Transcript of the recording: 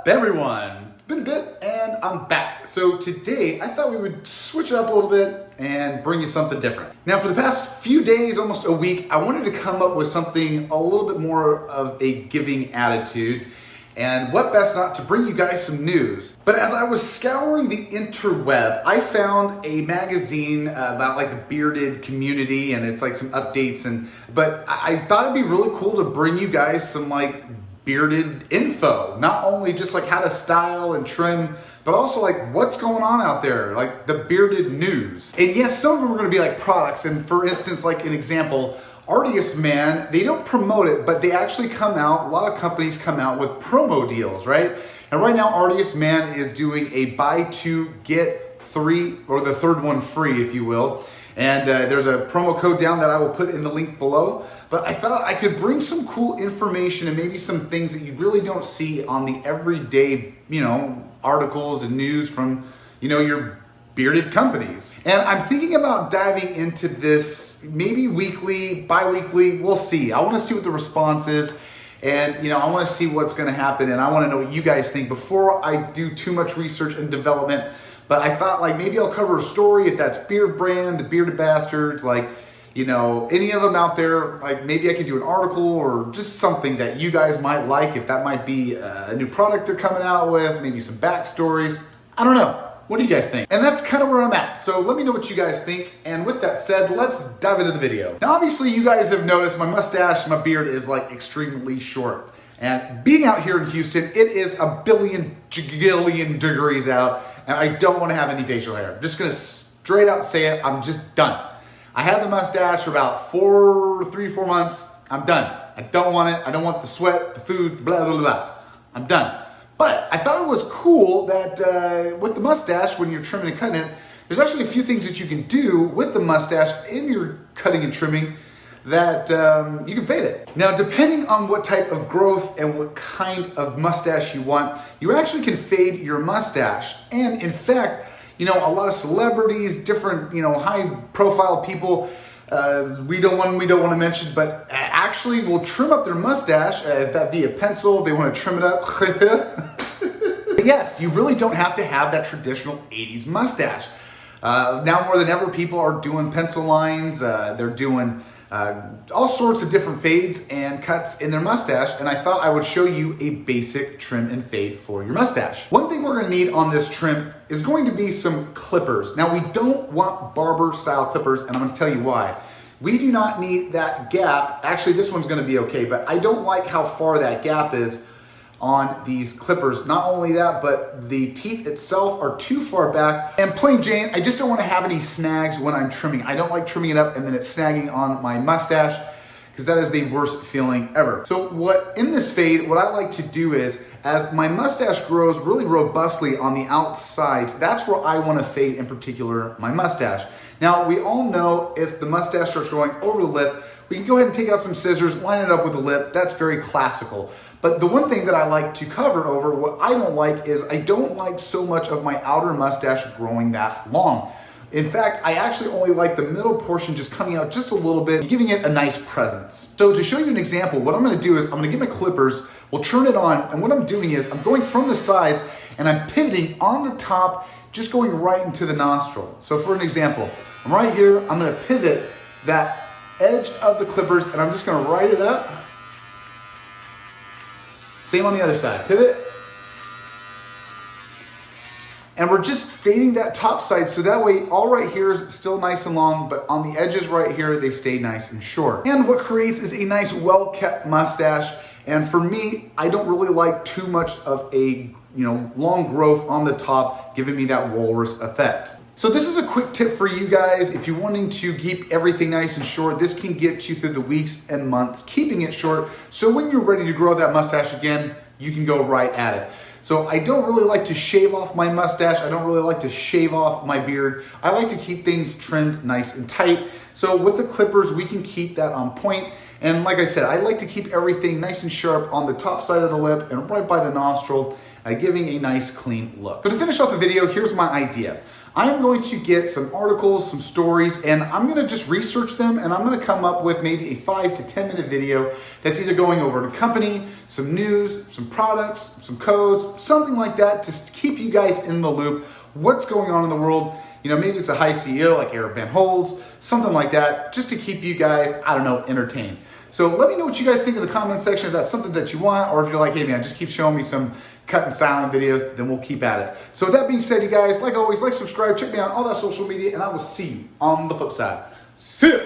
up, everyone? It's been a bit and I'm back. So today I thought we would switch it up a little bit and bring you something different. Now for the past few days, almost a week, I wanted to come up with something a little bit more of a giving attitude. And what best not to bring you guys some news. But as I was scouring the interweb, I found a magazine about like the bearded community, and it's like some updates. But I thought it'd be really cool to bring you guys some like bearded info. Not only just like how to style and trim, but also like what's going on out there, like the bearded news. And yes, some of them are gonna be like products. And for instance, like an example, Artiest Man, they don't promote it, but they actually come out, a lot of companies come out with promo deals, right? And right now, Artiest Man is doing a buy two, get three, or the third one free, if you will. And there's a promo code down that I will put in the link below. But I thought I could bring some cool information and maybe some things that you really don't see on the everyday, articles and news from, your bearded companies. And I'm thinking about diving into this maybe weekly, bi-weekly, we'll see. I wanna see what the response is, and I wanna see what's gonna happen, and I wanna know what you guys think before I do too much research and development. But I thought like maybe I'll cover a story, if that's Beard Brand, the Bearded Bastards, like, any of them out there, like maybe I could do an article or just something that you guys might like, if that might be a new product they're coming out with, maybe some backstories, I don't know. What do you guys think? And that's kind of where I'm at. So let me know what you guys think. And with that said, let's dive into the video. Now, obviously you guys have noticed my mustache, my beard is like extremely short. And being out here in Houston, it is a billion jigillion degrees out, and I don't want to have any facial hair. I'm just gonna straight out say it, I'm just done. I had the mustache for about 3-4 months. I'm done. I don't want it. I don't want the sweat, the food, blah, blah, blah. I'm done. But I thought it was cool that with the mustache, when you're trimming and cutting it, there's actually a few things that you can do with the mustache in your cutting and trimming that you can fade it. Now, depending on what type of growth and what kind of mustache you want, you actually can fade your mustache. And in fact, a lot of celebrities, different, high profile people, we don't want to mention, but actually will trim up their mustache, if that be a pencil, they want to trim it up. Yes, you really don't have to have that traditional 80s mustache. Now more than ever, people are doing pencil lines, they're doing all sorts of different fades and cuts in their mustache, and I thought I would show you a basic trim and fade for your mustache. One thing we're gonna need on this trim is going to be some clippers. Now, we don't want barber style clippers, and I'm gonna tell you why. We do not need that gap. Actually, this one's gonna be okay, but I don't like how far that gap is on these clippers. Not only that, but the teeth itself are too far back. And plain Jane, I just don't want to have any snags when I'm trimming. I don't like trimming it up and then it's snagging on my mustache, because that is the worst feeling ever. So in this fade, what I like to do is, as my mustache grows really robustly on the outsides, that's where I want to fade, in particular my mustache. Now, we all know if the mustache starts growing over the lip, we can go ahead and take out some scissors, line it up with the lip. That's very classical. But the one thing that I like to cover over, what I don't like is I don't like so much of my outer mustache growing that long. In fact, I actually only like the middle portion just coming out just a little bit, giving it a nice presence. So to show you an example, what I'm gonna do is I'm gonna get my clippers, we'll turn it on, and what I'm doing is I'm going from the sides and I'm pivoting on the top, just going right into the nostril. So for an example, I'm right here, I'm gonna pivot that edge of the clippers and I'm just gonna ride it up. Same on the other side, pivot. And we're just fading that top side, so that way all right here is still nice and long, but on the edges right here, they stay nice and short. And what creates is a nice, well-kept mustache. And for me, I don't really like too much of a long growth on the top, giving me that walrus effect. So this is a quick tip for you guys. If you're wanting to keep everything nice and short, this can get you through the weeks and months, keeping it short. So when you're ready to grow that mustache again, you can go right at it. So I don't really like to shave off my mustache. I don't really like to shave off my beard. I like to keep things trimmed nice and tight. So with the clippers, we can keep that on point. And like I said, I like to keep everything nice and sharp on the top side of the lip and right by the nostril, giving a nice clean look. So to finish off the video, here's my idea. I'm going to get some articles, some stories, and I'm going to just research them, and I'm going to come up with maybe a 5 to 10 minute video that's either going over a company, some news, some products, some codes, something like that, to keep you guys in the loop. What's going on in the world? You know, maybe it's a high CEO like Eric Van Holtz, something like that, just to keep you guys, I don't know, entertained. So let me know what you guys think in the comment section if that's something that you want, or if you're like, hey man, just keep showing me some cut and styling videos, then we'll keep at it. So with that being said, you guys, like always, like, subscribe, check me out on all that social media, and I will see you on the flip side. See ya!